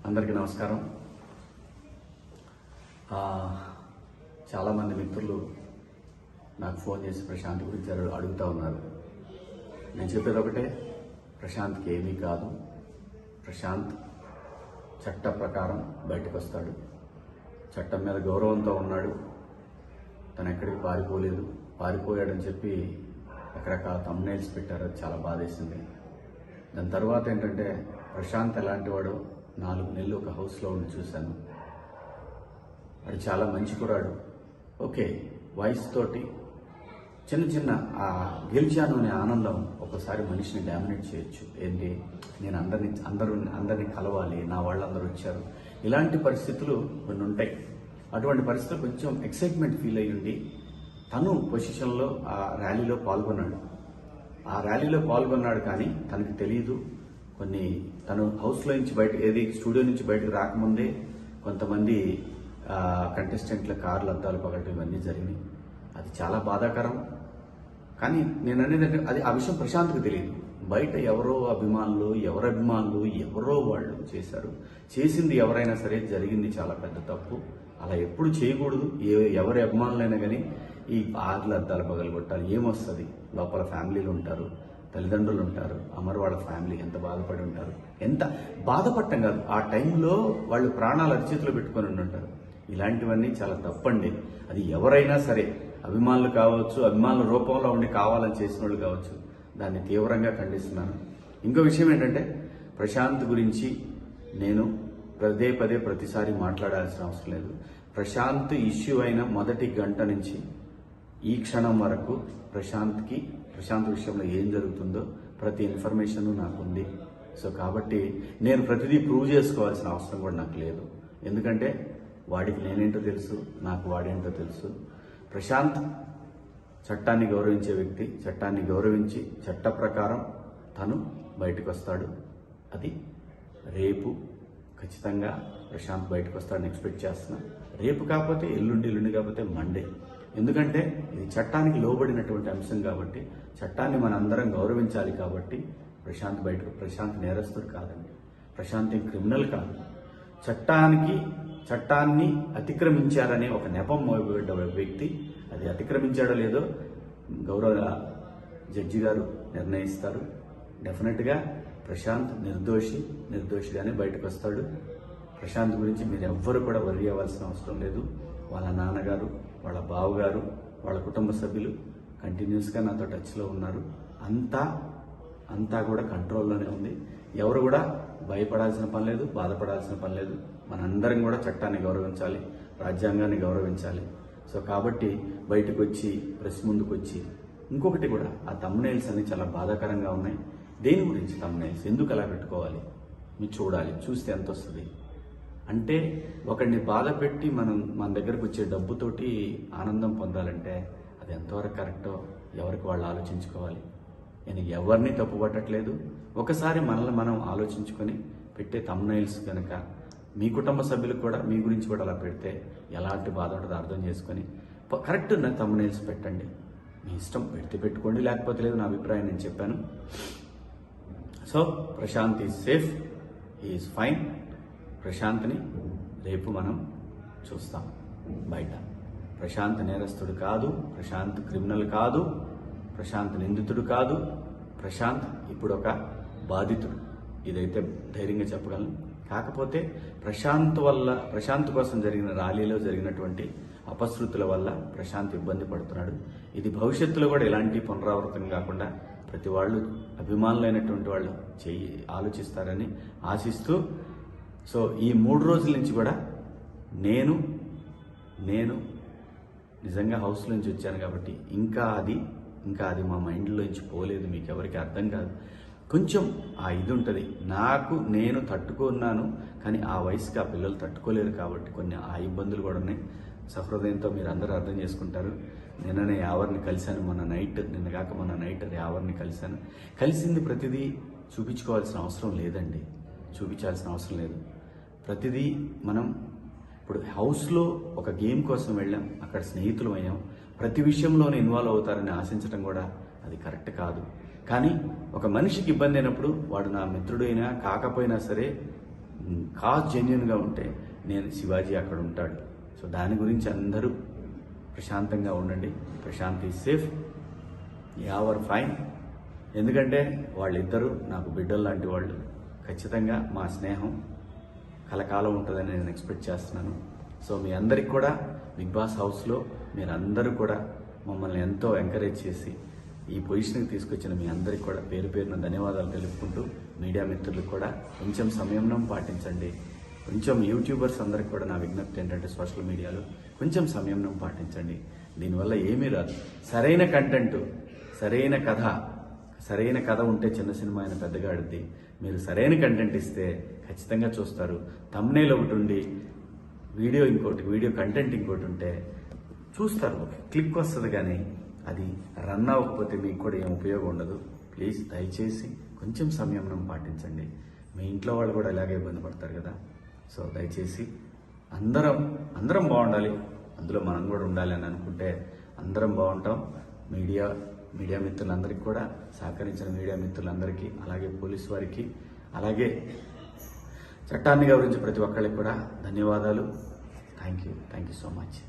అందరికీ నమస్కారం. చాలామంది మిత్రులు నాకు ఫోన్ చేసి ప్రశాంత్ గురించి అడుగుతూ ఉన్నారు. నేను చెప్పేది ఒకటే, ప్రశాంత్కి ఏమీ కాదు. ప్రశాంత్ చట్ట ప్రకారం బయటకు వస్తాడు. చట్టం మీద గౌరవంతో ఉన్నాడు. తను ఎక్కడికి పారిపోలేదు. పారిపోయాడని చెప్పి రకరకాల థంబ్నెయిల్స్ పెట్టారు. అది చాలా బాధేసింది. దాని తర్వాత ఏంటంటే, ప్రశాంత్ ఎలాంటి వాడో 4 నెలలు ఒక హౌస్లో ఉండి చూశాను. వాడు చాలా మంచి కురాడు. ఓకే, వాయిస్ తోటి చిన్న గెలిచాను అనే ఆనందం ఒకసారి మనిషిని డామినేట్ చేయొచ్చు. ఏంటి, నేను అందరినీ కలవాలి, నా వాళ్ళందరూ వచ్చారు, ఇలాంటి పరిస్థితులు కొన్ని ఉంటాయి. అటువంటి పరిస్థితులు కొంచెం ఎక్సైట్మెంట్ ఫీల్ అయ్యింది. తను పొజిషన్లో ఆ ర్యాలీలో పాల్గొన్నాడు. కానీ తనకి తెలియదు. తను హౌస్లో నుంచి స్టూడియో నుంచి బయటకు రాకముందే కొంతమంది కంటెస్టెంట్ల కార్లు అద్దాలు పగలటం ఇవన్నీ జరిగినాయి. అది చాలా బాధాకరం. కానీ నేను అనేది ఆ విషయం ప్రశాంత్కి తెలియదు. బయట ఎవరి అభిమానులు ఎవరో వాళ్ళు చేశారు. చేసింది ఎవరైనా సరే జరిగింది చాలా పెద్ద తప్పు. అలా ఎప్పుడు చేయకూడదు. ఎవరి అభిమానులైనా కానీ ఈ కార్లు అద్దాలు పగలగొట్టాలి. ఏమొస్తుంది? లోపల ఫ్యామిలీలు ఉంటారు, తల్లిదండ్రులు ఉంటారు, వాళ్ళ ఫ్యామిలీ ఎంత బాధపడి ఉంటారు. ఎంత బాధపడటం కాదు, ఆ టైంలో వాళ్ళు ప్రాణాలు అరిచేతిలో పెట్టుకొని ఉంటారు. ఇలాంటివన్నీ చాలా తప్పండి. అది ఎవరైనా సరే, అభిమానులు కావచ్చు, అభిమానుల రూపంలో ఉండి కావాలని చేసిన వాళ్ళు కావచ్చు, దాన్ని తీవ్రంగా ఖండిస్తున్నాను. ఇంకో విషయం ఏంటంటే, ప్రశాంత్ గురించి నేను ప్రతిసారి మాట్లాడాల్సిన అవసరం లేదు. ప్రశాంత్ ఇష్యూ అయిన మొదటి గంట నుంచి ఈ క్షణం వరకు ప్రశాంత్ విషయంలో ఏం జరుగుతుందో ప్రతి ఇన్ఫర్మేషన్ నాకుంది. సో కాబట్టి నేను ప్రతిదీ ప్రూవ్ చేసుకోవాల్సిన అవసరం కూడా నాకు లేదు. ఎందుకంటే వాడికి నేనేంటో తెలుసు, నాకు వాడేంటో తెలుసు. ప్రశాంత్ చట్టాన్ని గౌరవించే వ్యక్తి. చట్టాన్ని గౌరవించి చట్ట ప్రకారం తను బయటకు వస్తాడు. అది రేపు ఖచ్చితంగా ప్రశాంత్ బయటకు వస్తాడని ఎక్స్పెక్ట్ చేస్తున్నా. రేపు కాకపోతే ఎల్లుండి కాకపోతే మండే. ఎందుకంటే ఇది చట్టానికి లోబడినటువంటి అంశం కాబట్టి, చట్టాన్ని మనందరం గౌరవించాలి కాబట్టి ప్రశాంత్ నేరస్తుడు కాదండి. ప్రశాంత్ క్రిమినల్ కాదు. చట్టాన్ని అతిక్రమించారనే ఒక నెపం మోయబడ్డ వ్యక్తి. అది అతిక్రమించాడో లేదో గౌరవ జడ్జి గారు నిర్ణయిస్తారు. డెఫినెట్గా ప్రశాంత్ నిర్దోషిగానే బయటకు వస్తాడు. ప్రశాంత్ గురించి మీరు ఎవ్వరు కూడా వర్రీ అవ్వాల్సిన అవసరం లేదు. వాళ్ళ నాన్నగారు, వాళ్ళ బావగారు, వాళ్ళ కుటుంబ సభ్యులు కంటిన్యూస్గా నాతో టచ్లో ఉన్నారు. అంతా కూడా కంట్రోల్లోనే ఉంది. ఎవరు కూడా భయపడాల్సిన పని లేదు, బాధపడాల్సిన పని లేదు. మనందరం కూడా చట్టాన్ని గౌరవించాలి, రాజ్యాంగాన్ని గౌరవించాలి. సో కాబట్టి బయటకు వచ్చి ప్రెస్ ముందుకు వచ్చి ఇంకొకటి కూడా, ఆ థంబ్నెయిల్స్ అన్ని చాలా బాధాకరంగా ఉన్నాయి. దేని గురించి థంబ్నెయిల్స్ ఎందుకు అలా పెట్టుకోవాలి? మీరు చూడాలి, చూస్తే ఎంత వస్తుంది అంటే, ఒకడిని బాధ పెట్టి మన దగ్గరకు వచ్చే డబ్బుతోటి ఆనందం పొందాలంటే అది ఎంతవరకు కరెక్టో ఎవరికి వాళ్ళు ఆలోచించుకోవాలి. నేను ఎవరిని తప్పు పట్టట్లేదు. ఒకసారి మనల్ని మనం ఆలోచించుకొని పెట్టే థంబ్నెయిల్స్ కనుక మీ కుటుంబ సభ్యులకు కూడా మీ గురించి కూడా అలా పెడితే ఎలాంటి బాధ ఉంటుందో అర్థం చేసుకొని కరెక్ట్ థంబ్నెయిల్స్ పెట్టండి. మీ ఇష్టం, పెట్టుకోండి, లేకపోతే లేదు. నా అభిప్రాయం నేను చెప్పాను. So Prashant is safe, is fine. ప్రశాంత్ని రేపు మనం చూస్తాం బయట. ప్రశాంత్ నేరస్తుడు కాదు, ప్రశాంత్ క్రిమినల్ కాదు, ప్రశాంత్ నిందితుడు కాదు. ప్రశాంత్ ఇప్పుడు ఒక బాధితుడు. ఇదైతే ధైర్యంగా చెప్పగలను. కాకపోతే ప్రశాంత్ కోసం జరిగిన ర్యాలీలో జరిగినటువంటి అపశృతుల వల్ల ప్రశాంత్ ఇబ్బంది పడుతున్నాడు. ఇది భవిష్యత్తులో కూడా ఎలాంటి పునరావృతం కాకుండా ప్రతి వాళ్ళు, అభిమానులైనటువంటి వాళ్ళు ఆలోచిస్తారని ఆశిస్తూ, సో ఈ 3 రోజుల నుంచి కూడా నేను నిజంగా హౌస్ నుంచి వచ్చాను కాబట్టి ఇంకా అది మా మైండ్లో నుంచి పోలేదు. మీకు ఎవరికి అర్థం కాదు. కొంచెం ఆ ఇది ఉంటుంది. నేను తట్టుకున్నాను, కానీ ఆ వయసుకి ఆ పిల్లలు తట్టుకోలేరు కాబట్టి కొన్ని ఆ ఇబ్బందులు కూడా ఉన్నాయి. సహృదయంతో మీరు అందరూ అర్థం చేసుకుంటారు. నిన్ననే యావర్ని కలిశాను. నిన్న కాక మొన్న నైట్ యావర్ని కలిశాను. కలిసింది ప్రతిదీ చూపించుకోవాల్సిన అవసరం లేదండి. చూపించాల్సిన అవసరం లేదు. ప్రతిదీ మనం ఇప్పుడు హౌస్లో ఒక గేమ్ కోసం వెళ్ళాం, అక్కడ స్నేహితులు అయ్యాం. ప్రతి విషయంలోనే ఇన్వాల్వ్ అవుతారని ఆశించడం కూడా అది కరెక్ట్ కాదు. కానీ ఒక మనిషికి ఇబ్బంది అయినప్పుడు వాడు నా మిత్రుడైనా కాకపోయినా సరే కాజ్ జెన్యున్గా ఉంటే నేను శివాజీ అక్కడ ఉంటాడు. సో దాని గురించి అందరూ ప్రశాంతంగా ఉండండి. Prashant is safe, you're fine. ఎందుకంటే వాళ్ళిద్దరూ నాకు బిడ్డలు లాంటి వాళ్ళు. ఖచ్చితంగా మా స్నేహం కలకాలం ఉంటుందని నేను ఎక్స్పెక్ట్ చేస్తున్నాను. సో మీ అందరికి కూడా బిగ్ బాస్ హౌస్లో మీరందరూ కూడా మమ్మల్ని ఎంతో ఎంకరేజ్ చేసి ఈ పొజిషన్కి తీసుకొచ్చిన మీ అందరికి కూడా పేరు పేరున ధన్యవాదాలు తెలుపుకుంటూ, మీడియా మిత్రులకు కూడా కొంచెం సంయమనం పాటించండి. కొంచెం యూట్యూబర్స్ అందరికి కూడా నా విజ్ఞప్తి ఏంటంటే సోషల్ మీడియాలో కొంచెం సంయమనం పాటించండి. దీనివల్ల ఏమీ రాదు. సరైన కంటెంట్, సరైన కథ ఉంటే చిన్న సినిమా అయినా పెద్దగా ఆడుద్ది. మీరు సరైన కంటెంట్ ఇస్తే ఖచ్చితంగా చూస్తారు. థంబ్నెయిల్ ఒకటి ఉండి వీడియో కంటెంట్ ఇంకోటి ఉంటే చూస్తారు, ఒక క్లిక్ వస్తుంది. కానీ అది రన్ అవ్వకపోతే మీకు కూడా ఏం ఉపయోగం ఉండదు. ప్లీజ్ దయచేసి కొంచెం సంయమనం పాటించండి. మీ ఇంట్లో వాళ్ళు కూడా ఇలాగే ఇబ్బంది పడతారు కదా. సో దయచేసి అందరం బాగుండాలి, అందులో మనం కూడా ఉండాలి అని అనుకుంటే అందరం బాగుంటాం. మీడియా మిత్రులందరికీ కూడా సహకరించిన మీడియా మిత్రులందరికీ, అలాగే పోలీసు వారికి, అలాగే చట్టాన్ని గౌరవించే ప్రతి ఒక్కరికి కూడా ధన్యవాదాలు. Thank you so much.